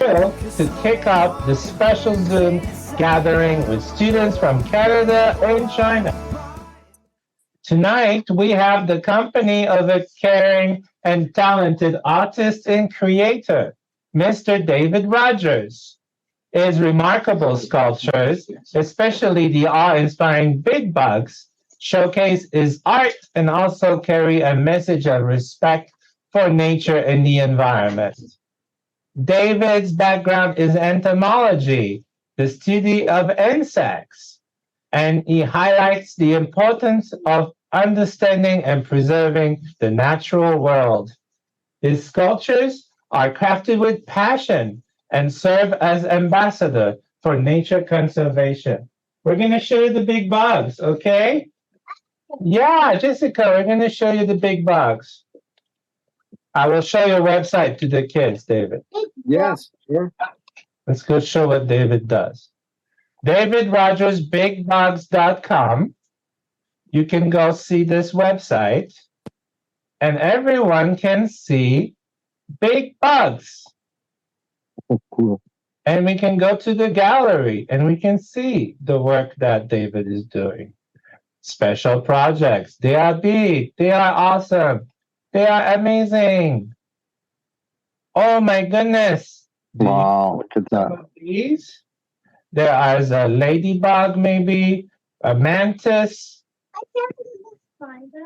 thrilled to kick off this special Zoom gathering with students from Canada and China. Tonight, we have the company of a caring and talented artist and creator, Mr. David Rogers. His remarkable sculptures, especially the awe-inspiring big bugs, showcase his art and also carry a message of respect for nature and the environment. David's background is entomology, the study of insects, and he highlights the importance of understanding and preserving the natural world. His sculptures are crafted with passion and serve as ambassador for nature conservation. We're going to show you the big bugs, okay? Yeah, Jessica, we're going to show you the big bugs. I will show your website to the kids, David. Yes, sure. Let's go show what David does. DavidRogersBigBugs.com. You can go see this website, and everyone can see big bugs. Oh, cool. And we can go to the gallery and we can see the work that David is doing. Special projects. They are big. They are awesome. They are amazing. Oh my goodness. Wow, look at that. These? There is a ladybug, maybe, a mantis.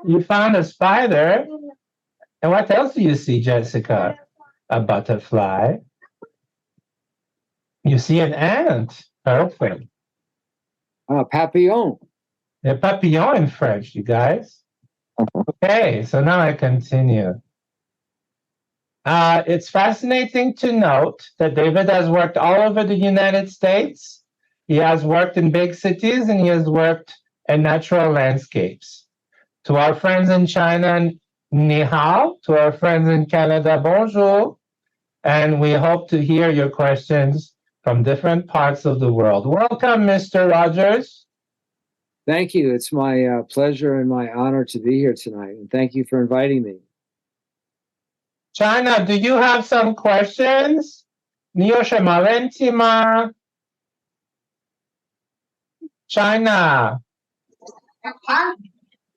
You found a spider? And what else do you see, Jessica? A butterfly. You see an ant. Perfect. Papillon. A papillon in French, you guys. Okay, so now I continue. It's fascinating to note that David has worked all over the United States. He has worked in big cities and he has worked in natural landscapes. To our friends in China, ni hao. To our friends in Canada, bonjour. And we hope to hear your questions from different parts of the world. Welcome, Mr. Rogers. Thank you. It's my pleasure and my honor to be here tonight. And thank you for inviting me. China, do you have some questions? Niyosha Malentima. China,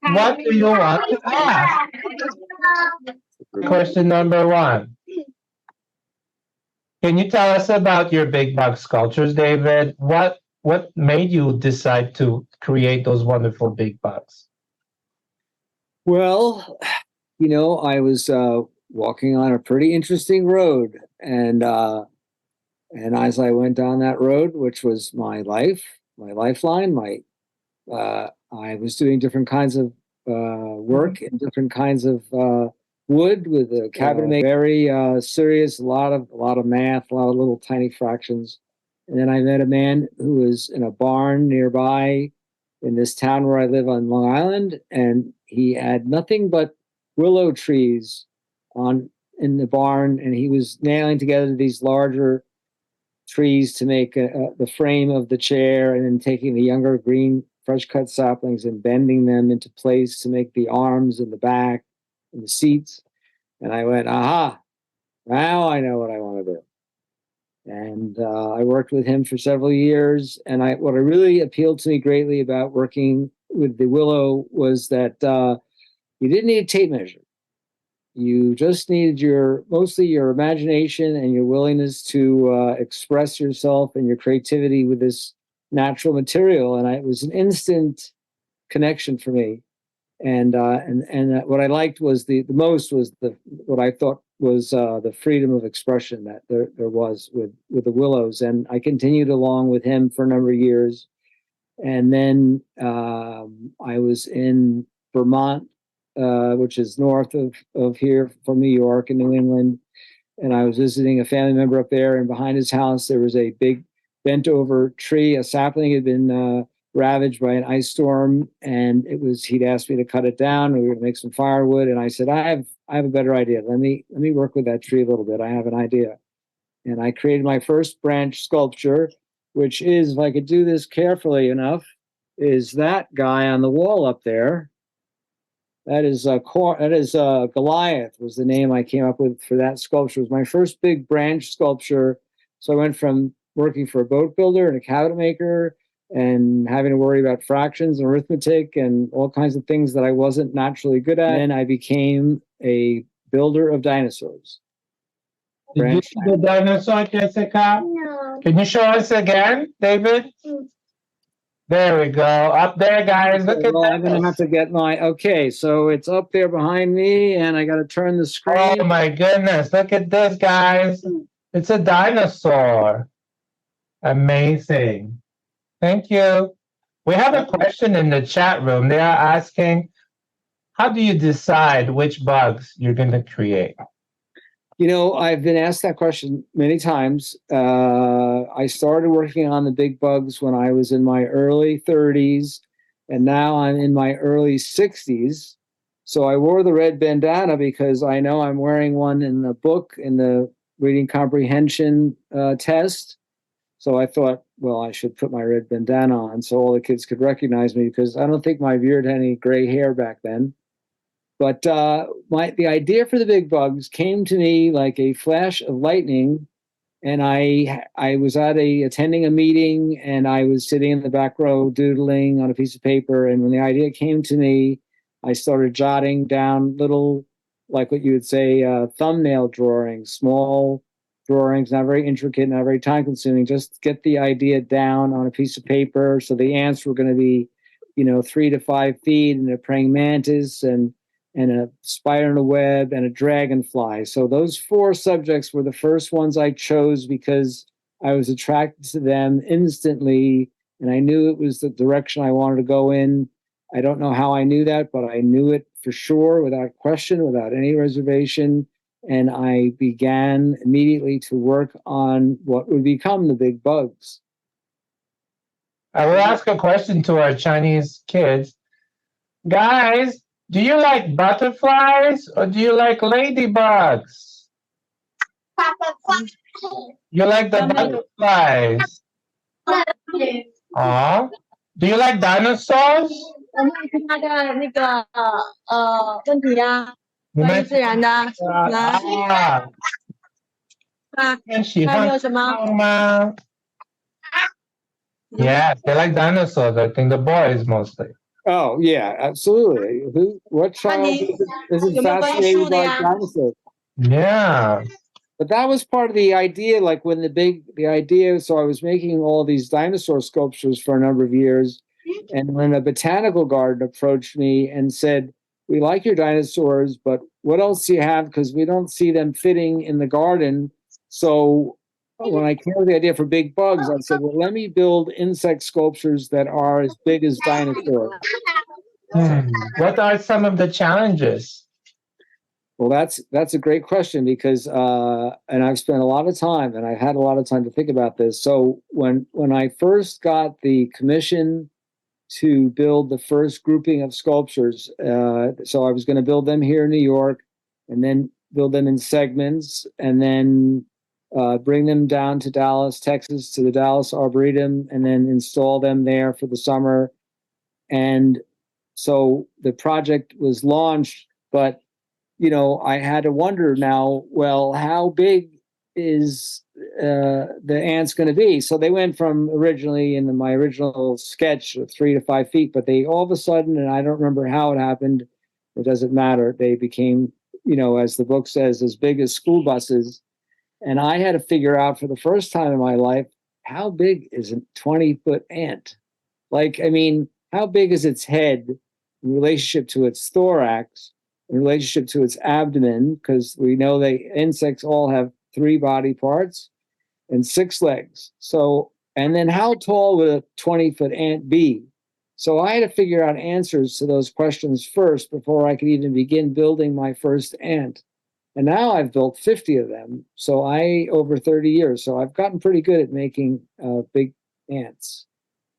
what do you want to ask? Question number one. Can you tell us about your big bug sculptures, David? What made you decide to create those wonderful big bugs? Well, I was walking on a pretty interesting road, and as I went down that road, which was my life, my lifeline, I was doing different kinds of work and different kinds of wood with a cabinet maker, very serious, a lot of math, a lot of little tiny fractions. And then I met a man who was in a barn nearby in this town where I live on Long Island, and he had nothing but willow trees in the barn, and he was nailing together these larger trees to make the frame of the chair, and then taking the younger green fresh cut saplings and bending them into place to make the arms and the back and the seats. And I went, aha, now I know what I want to do. And I worked with him for several years. And what really appealed to me greatly about working with the willow was that you didn't need a tape measure. You just needed mostly your imagination and your willingness to express yourself and your creativity with this natural material. And it was an instant connection for me. And what I liked was the most was what I thought was the freedom of expression that there was with the willows. And I continued along with him for a number of years. And then I was in Vermont, which is north of here from New York and New England. And I was visiting a family member up there, and behind his house, there was a big bent over tree. A sapling had been ravaged by an ice storm, and he'd asked me to cut it down. We were going to make some firewood. And I said, I have a better idea. Let me work with that tree a little bit. I have an idea. And I created my first branch sculpture, which is, if I could do this carefully enough, is that guy on the wall up there. That is Goliath was the name I came up with for that sculpture. It was my first big branch sculpture So I went from working for a boat builder and a cabinet maker and having to worry about fractions and arithmetic and all kinds of things that I wasn't naturally good at. And I became a builder of dinosaurs. Did you see the dinosaur, Jessica? No. Can you show us again, David? There we go. Up there, guys. Look at Well, I'm gonna have this. to get my, okay, so it's up there behind me and I gotta turn the Oh screen. my goodness. Look at this, guys. It's a dinosaur. Amazing. Thank you. We have a question in the chat room. They are asking, how do you decide which bugs you're going to create? You know, I've been asked that question many times. I started working on the big bugs when I was in my early 30s, and now I'm in my early 60s. So I wore the red bandana because I know I'm wearing one in the book, in the reading comprehension test. So I thought, well, I should put my red bandana on so all the kids could recognize me, because I don't think my beard had any gray hair back then. But the idea for the big bugs came to me like a flash of lightning, and I was attending a meeting, and I was sitting in the back row doodling on a piece of paper. And when the idea came to me, I started jotting down little, like what you would say, thumbnail drawings, small drawings, not very intricate, not very time consuming. Just get the idea down on a piece of paper. So the ants were going to be, 3 to 5 feet, and a praying mantis, and a spider in a web, and a dragonfly. So those 4 subjects were the first ones I chose because I was attracted to them instantly, and I knew it was the direction I wanted to go in. I don't know how I knew that, but I knew it for sure, without question, without any reservation. And I began immediately to work on what would become the big bugs. I will ask a question to our Chinese kids. Guys, do you like butterflies or do you like ladybugs? You like the butterflies. Aw. Do you like dinosaurs? 我问他的那个问题啊，你们关于自然的，来，喜欢那你有什么？动吗？ Yeah, they like dinosaurs. I think the boys mostly. Oh yeah, absolutely. What child isn't fascinated by dinosaurs? Yeah. But that was part of the idea. Like when the idea. So I was making all these dinosaur sculptures for a number of years, and when a botanical garden approached me and said, "We like your dinosaurs, but what else do you have? Because we don't see them fitting in the garden." So when I came up with the idea for big bugs, I said, well, let me build insect sculptures that are as big as dinosaurs. What are some of the challenges? Well, that's a great question, because and I've spent a lot of time, and I've had a lot of time to think about this. So when I first got the commission to build the first grouping of sculptures, so I was going to build them here in New York, and then build them in segments, and then bring them down to Dallas, Texas, to the Dallas Arboretum, and then install them there for the summer. And so the project was launched, but I had to wonder now, well, how big is the ants going to be? So they went from originally, in my original sketch, of 3 to 5 feet, but they all of a sudden, and I don't remember how it happened, it doesn't matter, they became, as the book says, as big as school buses. And I had to figure out for the first time in my life, how big is a 20-foot ant? Like, I mean, how big is its head in relationship to its thorax, in relationship to its abdomen? Because we know that insects all have 3 body parts and 6 legs. So, and then how tall would a 20-foot ant be? So I had to figure out answers to those questions first before I could even begin building my first ant. And now I've built 50 of them. So over 30 years. So I've gotten pretty good at making big ants.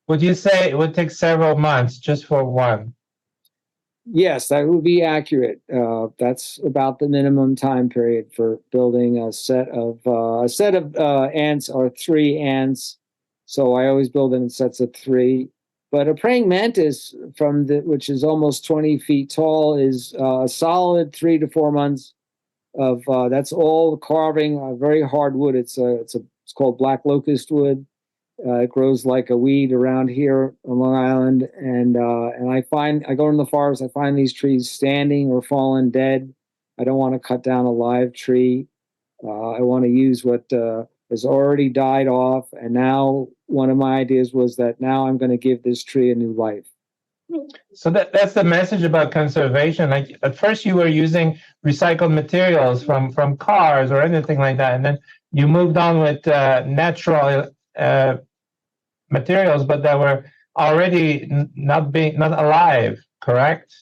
Would you say it would take several months just for one? Yes, that would be accurate. That's about the minimum time period for building a set of ants, or 3 ants. So I always build them in sets of 3. But a praying mantis, which is almost 20 feet tall, is a solid 3 to 4 months. That's all carving, very hard wood. It's a It's called black locust wood. It grows like a weed around here on Long Island, and I go in the forest. I find these trees standing or fallen dead. I don't want to cut down a live tree. I want to use what has already died off. And now one of my ideas was that now I'm going to give this tree a new life. So that's the message about conservation. Like at first you were using recycled materials from cars or anything like that, and then you moved on with natural materials, but that were already not alive, correct?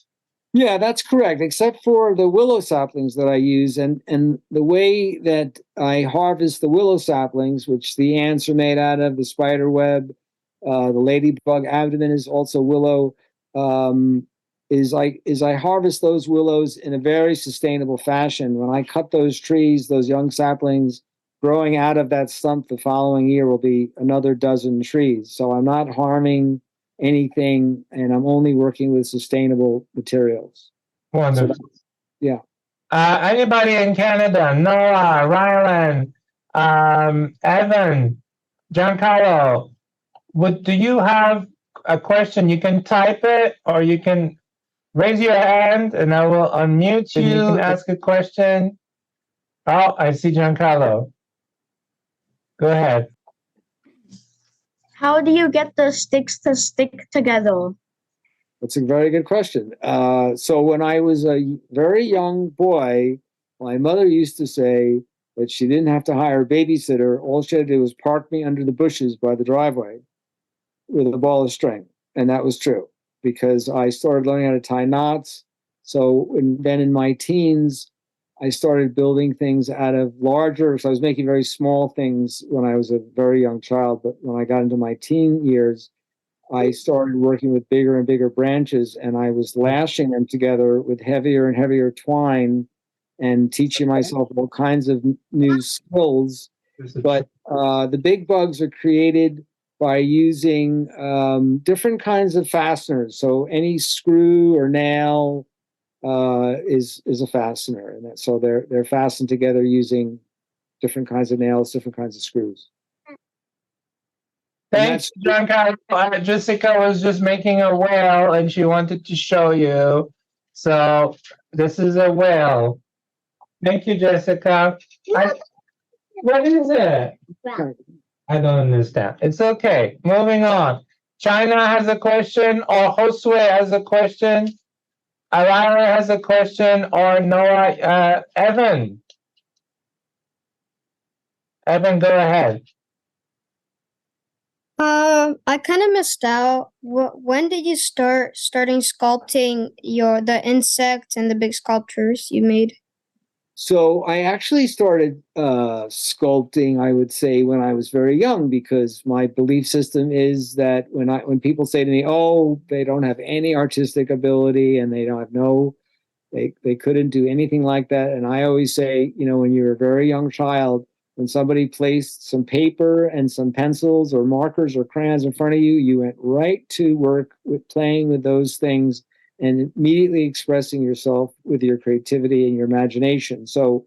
Yeah, that's correct, except for the willow saplings that I use. And the way that I harvest the willow saplings, which the ants are made out of, the spider web, the ladybug abdomen is also willow, is I harvest those willows in a very sustainable fashion. When I cut those trees, those young saplings, growing out of that stump the following year will be another dozen trees. So I'm not harming anything, and I'm only working with sustainable materials. Wonderful. So yeah. Anybody in Canada? Noah, Rylan, Evan, Giancarlo. Do you have a question? You can type it, or you can raise your hand, and I will unmute you. You can ask a question. Oh, I see Giancarlo. Go ahead. How do you get the sticks to stick together? That's a very good question. So when I was a very young boy, my mother used to say that she didn't have to hire a babysitter. All she had to do was park me under the bushes by the driveway with a ball of string. And that was true because I started learning how to tie knots. So then in my teens, I started building things out of larger. So I was making very small things when I was a very young child. But when I got into my teen years, I started working with bigger and bigger branches, and I was lashing them together with heavier and heavier twine and teaching myself all kinds of new skills. But the big bugs are created by using different kinds of fasteners. So any screw or nail is a fastener, and so they're fastened together using different kinds of nails, different kinds of screws. Thanks, Giancarlo. Jessica was just making a whale, and she wanted to show you. So this is a whale. Thank you, Jessica. What is it? I don't understand. It's okay. Moving on. China has a question, or Josue has a question. Alara has a question, or Noah. Evan. Evan, go ahead. I kind of missed out. When did you starting sculpting the insects and the big sculptures you made? So I actually started sculpting, I would say, when I was very young, because my belief system is that when people say to me, "Oh, they don't have any artistic ability and they don't have they couldn't do anything like that," and I always say, when you're a very young child, when somebody placed some paper and some pencils or markers or crayons in front of you, you went right to work with playing with those things and immediately expressing yourself with your creativity and your imagination. So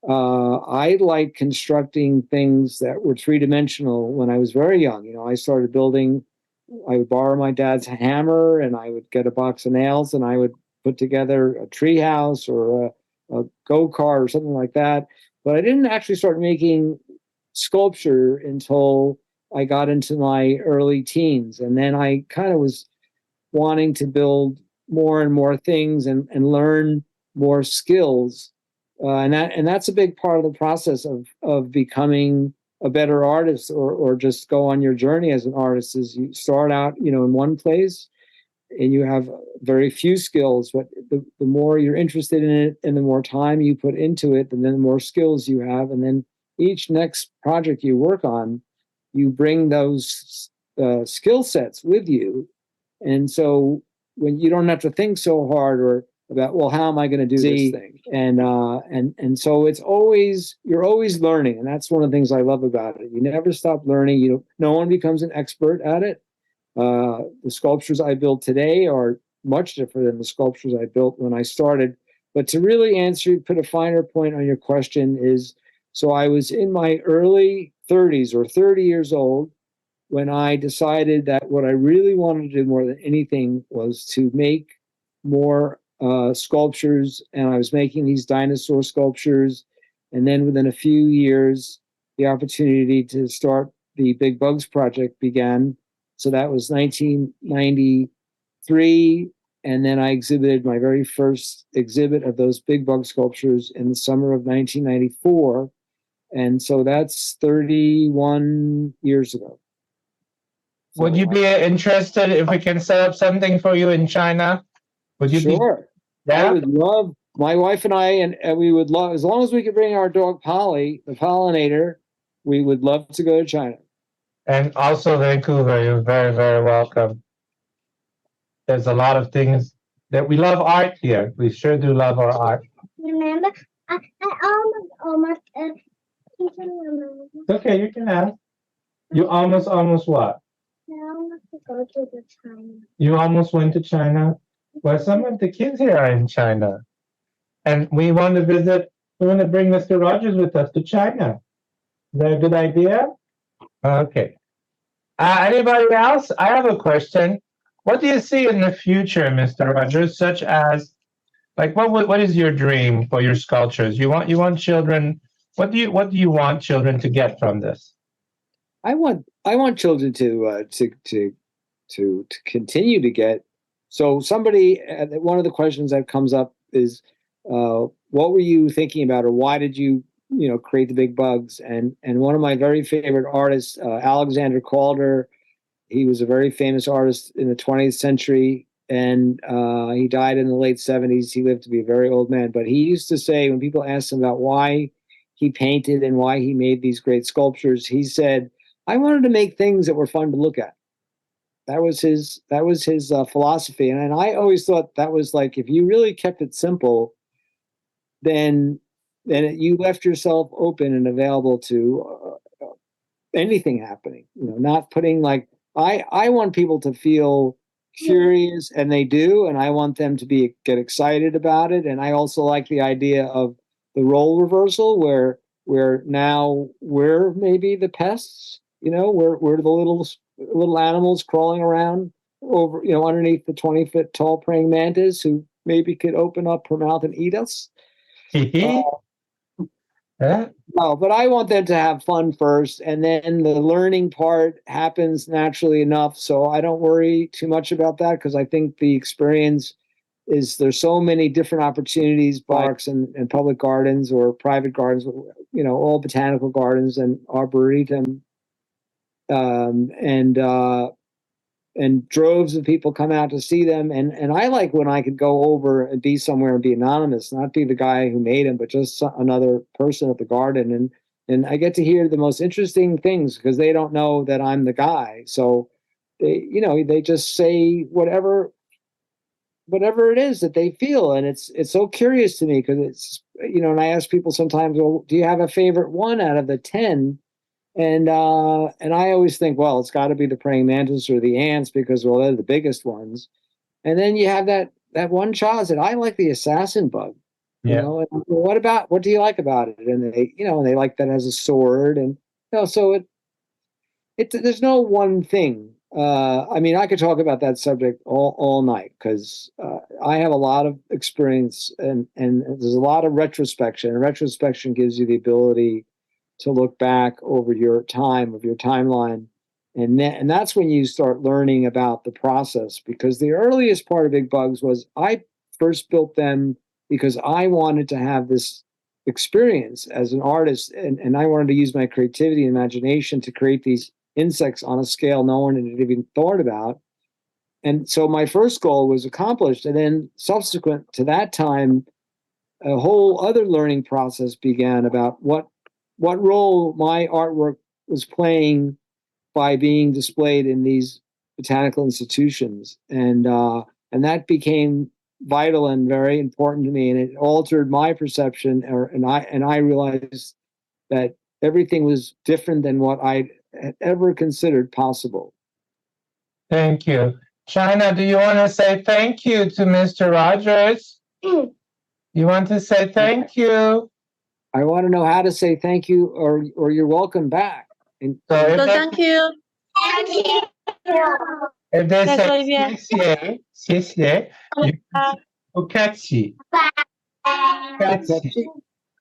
I like constructing things that were three-dimensional when I was very young. I started building, I would borrow my dad's hammer, and I would get a box of nails, and I would put together a tree house or a go-kart or something like that. But I didn't actually start making sculpture until I got into my early teens. And then I kind of was wanting to build more and more things and learn more skills. And that's a big part of the process of becoming a better artist, or just go on your journey as an artist. Is you start out, in one place and you have very few skills, but the more you're interested in it and the more time you put into it, and then the more skills you have. And then each next project you work on, you bring those skill sets with you. And so when you don't have to think so hard or about, well, how am I going to do this thing? And so you're always learning. And that's one of the things I love about it. You never stop learning. No one becomes an expert at it. The sculptures I build today are much different than the sculptures I built when I started. But to really put a finer point on your question is, so I was in my early 30s or 30 years old when I decided that what I really wanted to do more than anything was to make more sculptures. And I was making these dinosaur sculptures. And then within a few years, the opportunity to start the Big Bugs project began. So that was 1993. And then I exhibited my very first exhibit of those Big Bug sculptures in the summer of 1994. And so that's 31 years ago. Would you be interested if we can set up something for you in China? Would you Sure. be? I Yeah. would love, my wife and I, and we would love, as long as we could bring our dog Polly, the pollinator, we would love to go to China. And also Vancouver, you're very, very welcome. There's a lot of things that we love art here. We sure do love our art. Remember, I almost It's okay, you can ask. You almost what? I almost go to the China. You almost went to China? Well, some of the kids here are in China. And we want to visit, we want to bring Mr. Rogers with us to China. Is that a good idea? Okay. Anybody else? I have a question. What do you see in the future, Mr. Rogers, such as, like, what is your dream for your sculptures? You want children, what do you want children to get from this? I want children to continue to get. So somebody, one of the questions that comes up is, what were you thinking about, or why did you create the Big Bugs? And one of my very favorite artists, Alexander Calder, he was a very famous artist in the 20th century, and he died in the late 70s. He lived to be a very old man, but he used to say, when people asked him about why he painted and why he made these great sculptures, he said, I wanted to make things that were fun to look at. That was his philosophy. And I always thought that was like, if you really kept it simple, then you left yourself open and available to anything happening. Not putting like, I want people to feel curious, and they do, and I want them to get excited about it. And I also like the idea of the role reversal, where now we're maybe the pests. We're the little animals crawling around over, underneath the 20-foot tall praying mantis who maybe could open up her mouth and eat us. No, but I want them to have fun first, and then the learning part happens naturally enough. So I don't worry too much about that, because I think the experience is, there's so many different opportunities, parks and public gardens or private gardens, all botanical gardens and arboretum, and droves of people come out to see them. And I like when I could go over and be somewhere and be anonymous, not be the guy who made them, but just another person at the garden. And I get to hear the most interesting things, because they don't know that I'm the guy. So they just say whatever it is that they feel. And it's so curious to me, because it's, and I ask people sometimes, well, do you have a favorite one out of the 10? And I always think, well, it's got to be the praying mantis or the ants, because, well, they're the biggest ones. And then you have that one child said, I like the assassin bug. Yeah. And what do you like about it? And they, and they like that as a sword. And so there's no one thing. I mean, I could talk about that subject all night, because I have a lot of experience, and there's a lot of retrospection. And retrospection gives you the ability to look back over your timeline. And that's when you start learning about the process, because the earliest part of Big Bugs was, I first built them because I wanted to have this experience as an artist, and I wanted to use my creativity and imagination to create these insects on a scale no one had even thought about. And so my first goal was accomplished. And then subsequent to that time, a whole other learning process began about what role my artwork was playing by being displayed in these botanical institutions. And that became vital and very important to me. And it altered my perception, and I realized that everything was different than what I had ever considered possible. Thank you. China, do you want to say thank you to Mr. Rogers? You want to say thank you? I want to know how to say thank you, or you're welcome back. So if So they, thank you. if they That's say what we are. 谢谢, you Ukachi. Ukachi.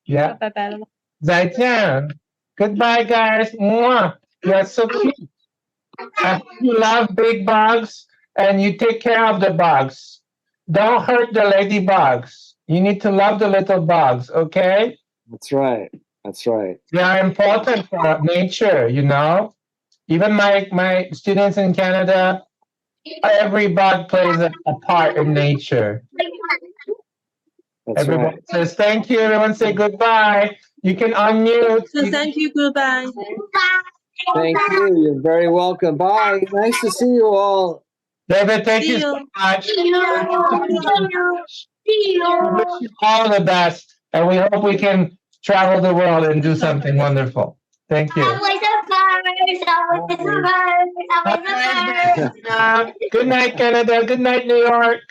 Yeah. 拜拜了吗？ Zaijian. Goodbye, guys. Mwah. You're so cute. You love big bugs and you take care of the bugs. Don't hurt the ladybugs. You need to love the little bugs, okay? That's right. That's right. They are important for nature, you know? Even my students in Canada, every bug plays a part in nature. That's Everyone right. says thank you. Everyone say goodbye. You can unmute. So thank you. Goodbye. Thank you. You're very welcome. Bye. Nice to see you all. David, thank See you so you. much. We wish you all the best, and we hope we can travel the world and do something wonderful. Thank you. Good night, Canada. Good night, New York.